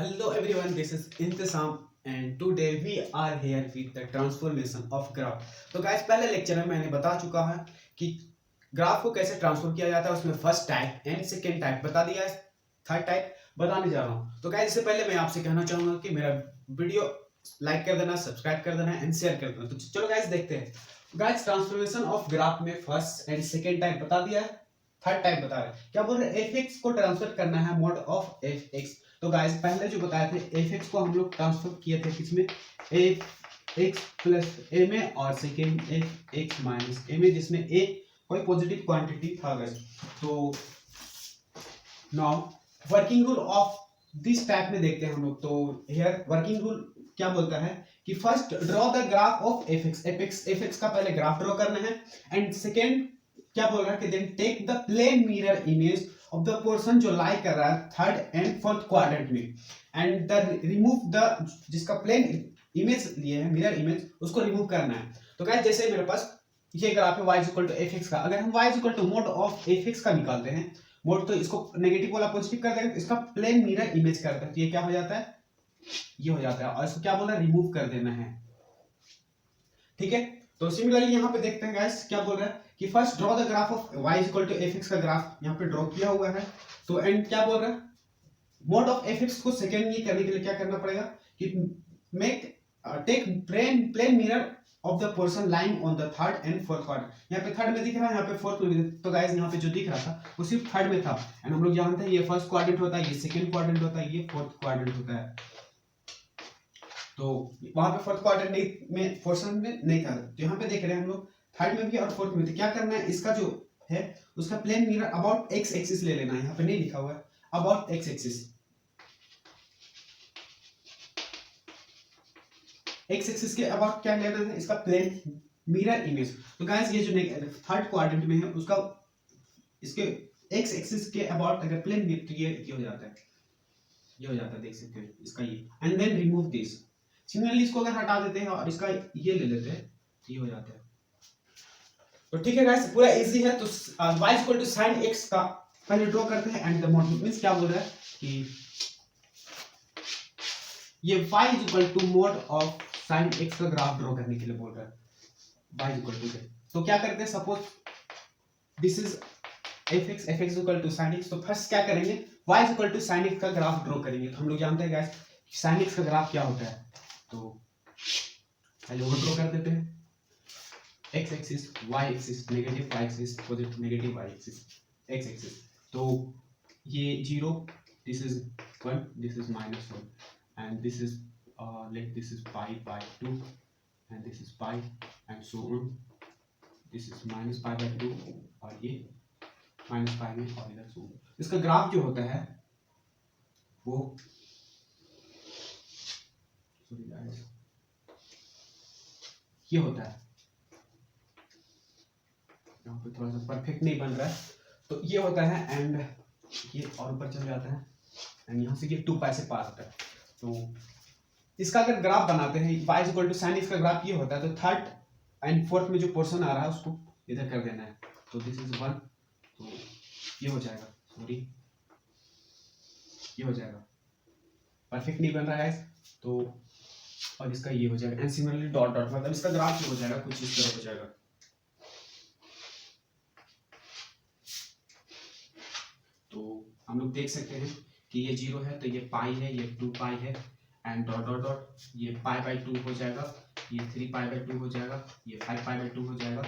Hello everyone, this is Intisam and today we are here with the transformation of graph. तो guys पहले lecture में मैंने बता चुका है कि ग्राफ को कैसे ट्रांसफॉर्म किया जाता है। उसमें first type and second type बता दिया है, थर्ड टाइप बताने जा रहा हूँ। तो गाइस इससे पहले मैं आपसे कहना चाहूंगा कि मेरा वीडियो लाइक कर देना, सब्सक्राइब कर देना एंड शेयर कर देना। तो चलो गाइस देखते हैं। गाइस ट्रांसफॉर्मेशन ऑफ ग्राफ में फर्स्ट एंड सेकेंड टाइप बता दिया है, थर्ड टाइप बता रहे हैं। क्या बोल रहे हैं? एफ एक्स को ट्रांसफर करना है मोड ऑफ एफ एक्स। तो गाइस पहले जो बताए थे एफ एक्स को हम लोग ट्रांसफर किए थे किसमें, एफ एक्स प्लस ए में, और सेकेंड एफ एक्स माइनस ए में, जिसमें ए कोई पॉजिटिव क्वांटिटी था गाइस। तो now working rule of this type में देखते हैं हम लोग। तो हियर वर्किंग रूल क्या बोलता है कि first draw the graph of F X का पहले ग्राफ ड्रॉ करना है। एंड सेकेंड क्या बोल रहा है कि then take the plane mirror image of the portion जो लाई कर रहा है थर्ड एंड फोर्थ क्वाड्रेंट में, एंड द रिमूव द जिसका प्लेन इमेज लिए है मिरर इमेज उसको रिमूव करना है। तो गाइस जैसे मेरे पास ये ग्राफ है y equal to F X का, अगर हम y equal to mod of F X का निकालते हैं मोड, तो इसको नेगेटिव वाला पॉजिटिव कर देंगे, इसका प्लेन मिरर इमेज करते हैं तो ये क्या हो जाता है, ये हो जाता है। और इसको क्या बोल रहा है, रिमूव कर देना है। ठीक है, तो सिमिलरली यहाँ पे देखते हैं गाइस क्या बोल रहा है कि first draw the graph of y equal to F X का ग्राफ यहाँ पे ड्रॉ किया हुआ है। तो एंड क्या बोल रहा है, मोड ऑफ एफ एक्स को सेकेंड में करने के लिए क्या करना पड़ेगा कि make take plane mirror of the portion lying on the third and fourth quadrant. यहाँ पे थर्ड में दिख रहा है, यहाँ पे फोर्थ में। तो गाइस यहाँ पे जो दिख रहा था वो सिर्फ थर्ड में था, एंड हम लोग जानते हैं ये फर्स्ट क्वाड्रेंट होता है, ये सेकेंड क्वाड्रेंट होता है, ये फोर्थ क्वाड्रेंट होता है। तो वहां पे फोर्थ क्वाड्रेंट में पोर्शन में नहीं था, तो यहाँ पे देख रहे हैं हम लोग थर्ड में भी और फोर्थ में। तो क्या करना है, इसका जो है उसका plane mirror about X axis ले लेना है। यहाँ पे नहीं लिखा हुआ है about X axis, X axis के अबाउट क्या लेना है, इसका प्लेन मिरर इमेज। तो गाइस ये जो थर्ड क्वाड्रेंट में है उसका इसके एक्स एक्सिस के अबाउट अगर प्लेन मिरर, तो ये हो जाता है, ये हो जाता है, देख सकते हैं इसका ये। And then remove this. Similarly इसको अगर हटा देते हैं और इसका ये ले लेते हैं तो ये हो जाता है। तो ठीक है गाइस, पूरा इजी है। तो y equal to sin x का पहले ड्रॉ करते हैं एंड द मोड मींस क्या बोल रहा है कि ये y equal to mod of sin x का ग्राफ ड्रॉ करने के लिए बोल रहा है y इक्वल टू। तो क्या करते हैं, suppose this is f x equal to sin x। तो फर्स्ट क्या करेंगे, y equal to sin x का ग्राफ ड्रॉ करेंगे। तो हम लोग जानते हैं गाइस sin x का ग्राफ क्या होता है, तो पहले वो ड्रॉ कर देते हैं। x axis, y axis, negative y axis, positive negative y axis, x axis. तो ये 0, this is 1, this is -1, and this is like this is π/2 and this is π and so on, this is -π/2 और ये -π में और इधर सो। इसका graph जो होता है वो सॉरी गाइस ये होता है, यहाँ पे थोड़ा सा परफेक्ट नहीं बन रहा है, तो ये होता है एंड ये और ऊपर चल जाता है एंड यहाँ से ये 2π से पार होता है। तो इसका अगर ग्राफ बनाते हैं y equal to sin x का ग्राफ ये होता है, तो थर्ड एंड फोर्थ में जो पोर्शन आ रहा है उसको इधर कर देना है। तो दिस इज 1, तो ये हो जाएगा, सॉरी ये हो जाएगा, परफेक्ट नहीं बन रहा है तो, और इसका ये हो जाएगा। एंड सिमिलरली डॉट डॉट, मतलब इसका ग्राफ ये हो जाएगा, कुछ इस तरह हो जाएगा। तो हम लोग देख सकते हैं कि ये 0 है तो ये पाई है, ये 2π है, एंड डॉट डॉट डॉट ये π/2 हो जाएगा, ये 3π/2 हो जाएगा, ये 5π/2 हो जाएगा,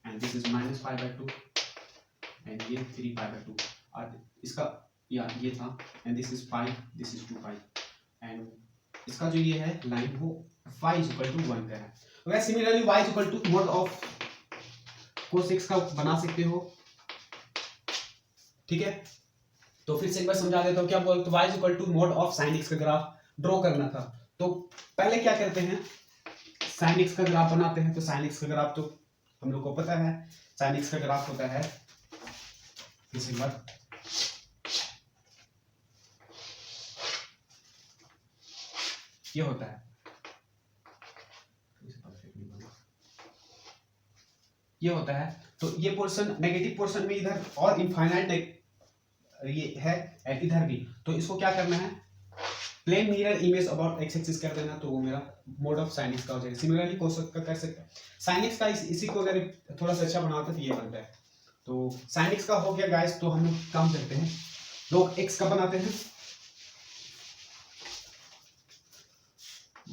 एंड दिस इज -π/2 एंड ये 3π/2। और इसका या ये था and this is π, this is 2π, and इसका जो ये है लाइन वो y इक्वल टू 1 का है। तो similarly y equal to mod of cos x का बना सकते हो। ठीक है, तो फिर से एक बार समझा देता हूँ क्या बोलते, y equal to mod of sin x का ग्राफ ड्रॉ करना था। तो पहले क्या करते हैं, sin x का ग्राफ बनाते हैं। तो sin x का ग्राफ तो हम लोग को पता है, sin x का ग्राफ होता है इसी बार ये होता है, ये होता है। तो ये पोर्शन नेगेटिव पोर्शन में इधर और इनफाइनाइट ये है इधर भी। तो इसको क्या करना है, plane mirror image about X axis कर देना, तो वो मेरा मोड ऑफ साइन एक्स का हो जाएगा। सिमिलरली कोसेक का कर सकते हैं। साइन एक्स का इसी को अगर थोड़ा सा अच्छा बनाते तो ये बनता है। तो साइन एक्स का हो गया गाइस। तो हम लोग काम करते हैं, लोग एक्स का बनाते हैं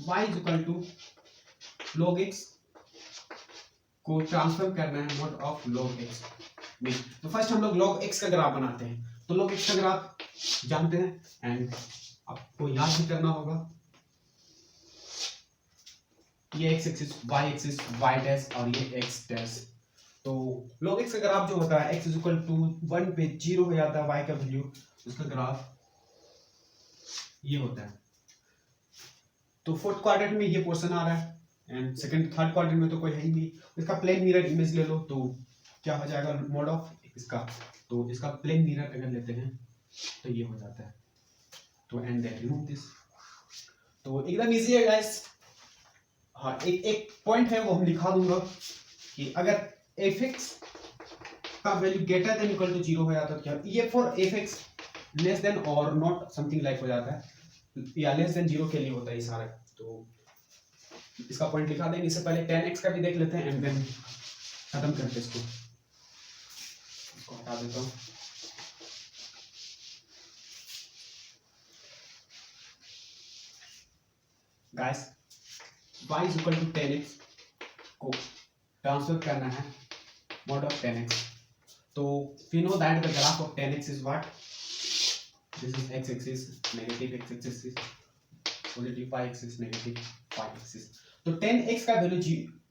y is equal to log x को ट्रांसफर करना है मोड ऑफ log x में। तो फर्स्ट हम लोग log x का ग्राफ बनाते हैं। तो log x का ग्राफ जानते हैं एंड आपको याद भी करना होगा, ये x axis y axis y dash और ये x डैश। तो log x का ग्राफ जो होता है x इज इक्वल टू 1 पे 0 हो जाता है y का वैल्यू, उसका ग्राफ ये होता है। तो फोर्थ क्वाड्रेंट में ये पोर्शन आ रहा है एंड सेकंड थर्ड क्वाड्रेंट में तो कोई है ही नहीं। इसका प्लेन मिरर इमेज ले लो, तो क्या हो जाएगा मोड ऑफ इसका। तो इसका प्लेन मिरर अगर लेते हैं तो ये हो जाता है। तो एंड देन रिमूव दिस। तो एकदम इजी है गाइस। हाँ, एक पॉइंट है वो हम लिखा दूंगा कि अगर fx का value greater than equal to 0 हो जाता है तो क्या, ये फॉर fx लेस देन और नॉट समथिंग लाइक हो जाता है, या लेस देन 0 के लिए होता है ये सारा। तो इसका पॉइंट लिखा देंगे। इससे पहले 10x का भी देख लेते हैं एंड देन खत्म करते हैं इसको हटा देता हूँ। Guys y is equal to 10x को ट्रांसफर करना है mod of 10x। तो we know that the graph of 10x is what? This is x axis, negative x axis is positive y axis, negative y axis। तो 10x का value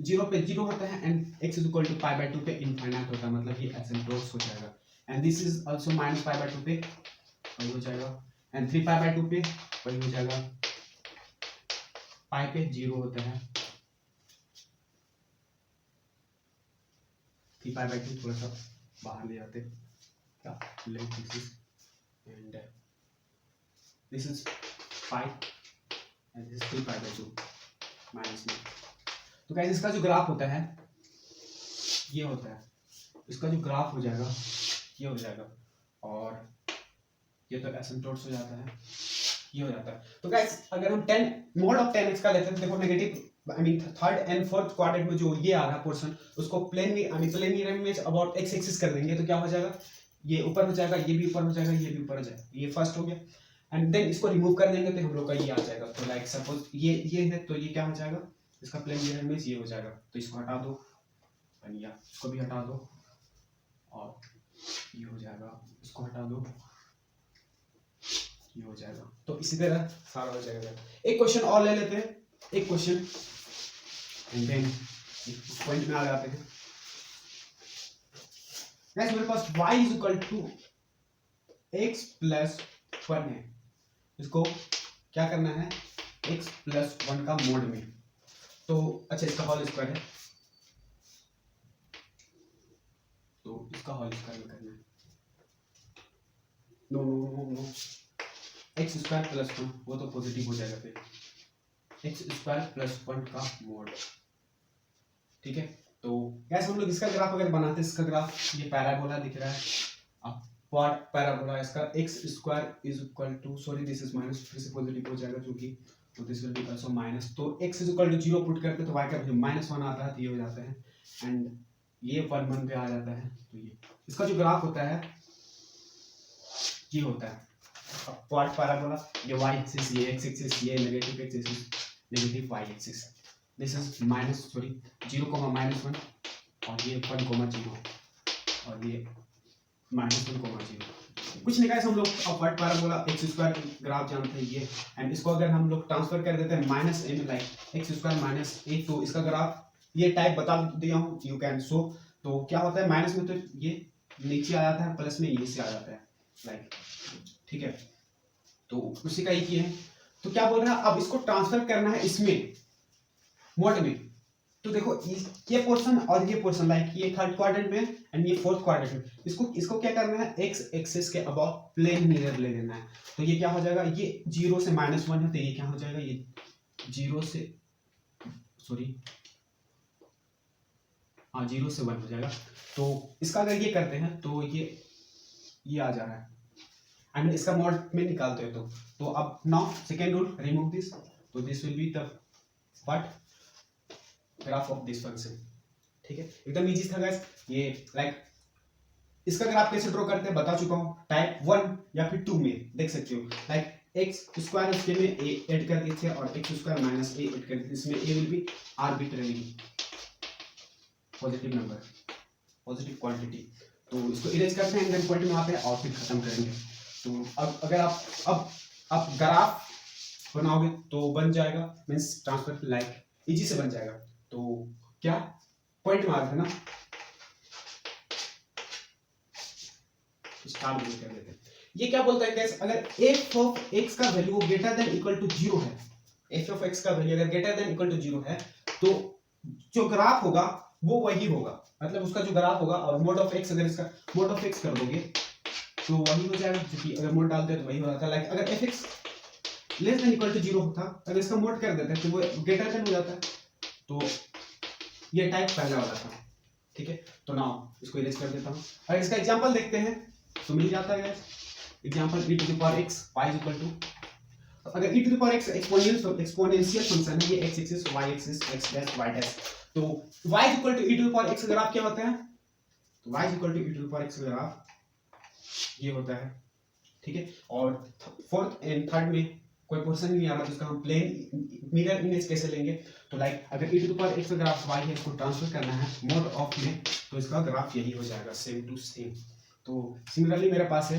0 पे 0 होता है and x is equal to pi by 2 पे infinite होता है, मतलब ये एसिम्प्टोट्स हो जाएगा। And this is also minus pi by 2 पे वही हो जाएगा एंड 3 pi by 2 पे वही हो जाएगा। pi पे 0 होता है, 3 pi by 2 थोड़ा सा बाहर ले जाते क्या, let this is and this is pi and this is 3 pi by 2 minus में। तो गाइस इसका जो ग्राफ होता है ये होता है, इसका जो ग्राफ हो जाएगा ये हो जाएगा और ये तो एसिम्प्टोट्स हो जाता है, ये हो जाता है। तो गाइस अगर हम 10 मोड ऑफ 10x का लेते हैं तो देखो negative I mean third and fourth quadrant में जो ये आ रहा पोर्शन उसको plane mirror image about x axis कर देंगे तो क्या हो जाएगा, ये ऊपर हो जाएगा, ये भी ऊपर हो जाएगा, ये भी ऊपर हो जाएगा। ये फर्स्ट हो गया एंड देन इसको रिमूव कर देंगे तो हम लोग का ये आ जाएगा। तो लाइक सपोज ये है तो ये क्या हो जाएगा, इसका प्लेन मिरर इमेज ये हो जाएगा। तो इसको हटा दो या इसको भी हटा दो और ये हो जाएगा, इसको हटा दो ये हो जाएगा। तो इसी तरह सारा हो जाएगा। एक क्वेश्चन और ले लेते हैं, एक क्वेश्चन एंड देन पॉइंट में आ जाते हैं। गाइस मेरे पास y is equal to x plus 1 है, इसको क्या करना है x प्लस 1 का मोड में। तो अच्छा इसका होल स्क्वायर है तो इसका होल स्क्वायर में करना है। No no no no X square plus 1 वो तो पॉजिटिव हो जाएगा फिर एक्स स्क्वायर प्लस 1 का मोड, ठीक है। तो कैसे हम लोग इसका ग्राफ अगर बनाते हैं, इसका ग्राफ ये पैराबोला दिख रहा है, अब क्वाड पैराबोला इसका X square is equal to sorry this is minus, फिर से पॉजिटिव हो जाएगा क्योंकि तो this will be also minus. तो x is equal to 0 put करते तो y का वैल्यू -1 आता है तो ये हो जाता है एंड ये 1 1 पे आ जाता है। तो ये इसका जो ग्राफ होता है ये होता है क्वाड पैराबोला, ये y एक्सिस, ये x एक्सिस, ये negative x axis, negative y axis. This is minus sorry 0, -1 और ये 1, 0 और ये -1, 0। कुछ नहीं गाइस, हम लोग quad parabola x square graph जानते हैं ये एंड इसको अगर हम लोग ट्रांसफर कर देते हैं -a like x square -a, तो इसका ग्राफ ये टाइप बता दिया हूँ, यू कैन शो। तो क्या होता है माइनस में तो ये नीचे आ जाता है, प्लस में ये से आ जाता है लाइक, ठीक है। तो उसी का एक ही है। तो क्या बोल रहा है, अब इसको ट्रांसफर करना है इसमें मोड में। तो देखो ये पोर्शन और ये पोर्शन लाइक ये थर्ड क्वाड्रेंट में एंड ये फोर्थ क्वाड्रेंट में, इसको क्या करना है एक्स एक्सिस के अबाउट प्लेन मिरर ले लेना है। तो ये क्या हो जाएगा, ये 0 से -1 है तो ये क्या हो जाएगा, ये 0 से सॉरी हाँ 0 से 1 हो जाएगा। तो इसका अगर ये करते हैं तो ये आ जा रहा है आई मीन इसका मोड में निकालते हो तो अब now second rule, remove this, तो this will be the what graph of this function. ठीक है, एकदम इजी था गाइस ये। लाइक इसका ग्राफ कैसे ड्रॉ करते हैं बता चुका हूँ, टाइप 1 या फिर 2 में देख सकते हो। लाइक एक्स स्क्वायर उसके में ए ऐड कर दीजिए और x square minus a add कर दीजिए, इसमें a will be arbitrary positive number, positive quantity. तो इसको इरेज करते हैं, देन पॉइंट में वहां पे और फिर खत्म करेंगे। तो अब अगर आप ग्राफ बनाओगे तो बन जाएगा, मींस ट्रांसफर लाइक इजी से बन जाएगा। तो क्या पॉइंट में आ रहे थे ना, स्टार्ट कर देते हैं। ये क्या बोलता है गाइस, अगर f ऑफ x का value greater than equal to 0 है, f ऑफ x का वैल्यू अगर ग्रेटर देन इक्वल टू 0 है तो जो ग्राफ होगा वो वही होगा, मतलब उसका जो ग्राफ होगा। और मोड ऑफ x, अगर इसका मोड ऑफ x कर दोगे तो वही हो जाएगा, क्योंकि अगर मोड डालते हैं तो वही हो जाता है। लाइक अगर fx less than equal to 0 होता, अगर इसका मोड कर देते हैं तो वो ग्रेटर देन हो जाता है। तो ये टाइप पहला वाला था। ठीक है, तो नाउ इसको इरेज कर देता हूं। अगर इसका एग्जांपल देखते हैं तो मिल जाता है guys, example e to the power x y is equal to, अगर e to the power x exponential function है, ये x axis y axis x dash y dash, तो y is equal to e to the power x का graph क्या होता है, तो y is equal to e to the power x का graph ये होता है। ठीक है, और फोर्थ एंड थर्ड में कोई पोर्शन नहीं आ रहा तो इसका हम प्लेन मिरर इमेज कैसे लेंगे। तो लाइक अगर e to the power x का ग्राफ y है, इसको ट्रांसफर करना है मोड ऑफ में, तो इसका ग्राफ यही हो जाएगा, सेम टू सेम। तो सिमिलरली मेरे पास है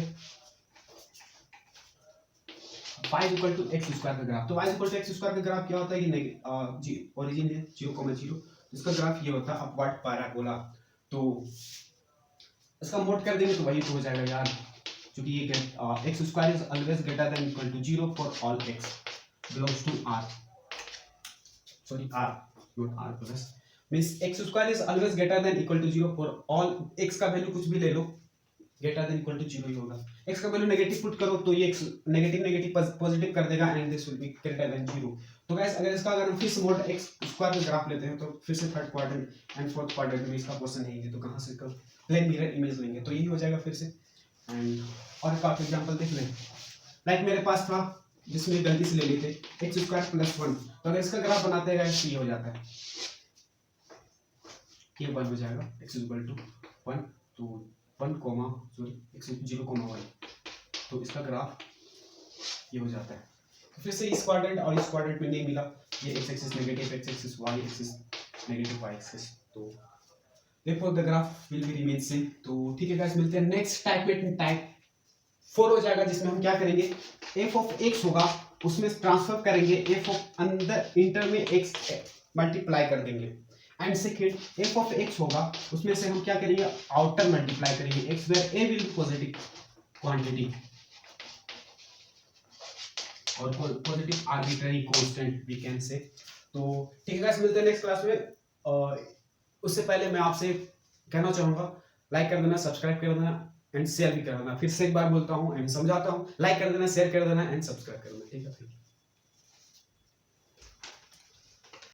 y equal to X square का ग्राफ। तो y equal to X square का ग्राफ क्या होता है कि ओरिजिन है 0,0, इसका ग्राफ ये होता है अपवर्ड पैराबोला। तो इसका मोड कर देंगे तो वही तो हो जाएगा यार, क्योंकि ये X square is always greater than equal to 0 for all x belongs to r, sorry r not r plus, means x square is always greater than equal to 0 for all x का value कुछ भी ले लो, greater than equal to 0 ही होगा। x का value negative put करो तो ये x नेगेटिव नेगेटिव पॉजिटिव कर देगा and this will be greater than 0। तो गाइस अगर इसका अगर हम फिर से मोड x स्क्वायर का ग्राफ लेते हैं तो फिर से third quadrant and fourth quadrant में इसका पोर्शन लेंगे, तो कहां से प्लेन मिरर इमेज लेंगे, तो यही हो जाएगा फिर से। एंड और एक और एग्जांपल देख लें, लाइक मेरे पास था जिसमें गलती से ले लिए थे x स्क्वायर प्लस 1, तो अगर इसका ग्राफ बनाते हैं गाइस ये हो जाता है, ये 1 हो जाएगा x इक्वल टू 1, तो 1 कोमा सॉरी x 0,1, तो इसका ग्राफ ये हो जाता है। तो फिर से इस क्वाड्रेंट और इस क्वाड्रेंट में नहीं मिला, ये x axis negative, x axis y axis negative, y axis, तो देखो the graph will be remain same. तो ठीक है गाइस, मिलते हैं नेक्स्ट टाइप में, टाइप 4 हो जाएगा, जिसमें हम क्या करेंगे, f ऑफ x होगा उसमें ट्रांसफर करेंगे f ऑफ अंदर इंटर में x मल्टीप्लाई कर देंगे, and second f of x होगा उसमें से हम क्या करेंगे, आउटर मल्टीप्लाई करेंगे x where a will be positive quantity और positive arbitrary constant we can say. तो ठीक है गाइस, मिलते हैं नेक्स्ट क्लास में। उससे पहले मैं आपसे कहना चाहूंगा लाइक कर देना, सब्सक्राइब कर देना एंड शेयर भी कर देना। फिर से एक बार बोलता हूं एंड समझाता हूं, लाइक कर देना, शेयर कर देना एंड सब्सक्राइब कर देना। ठीक है।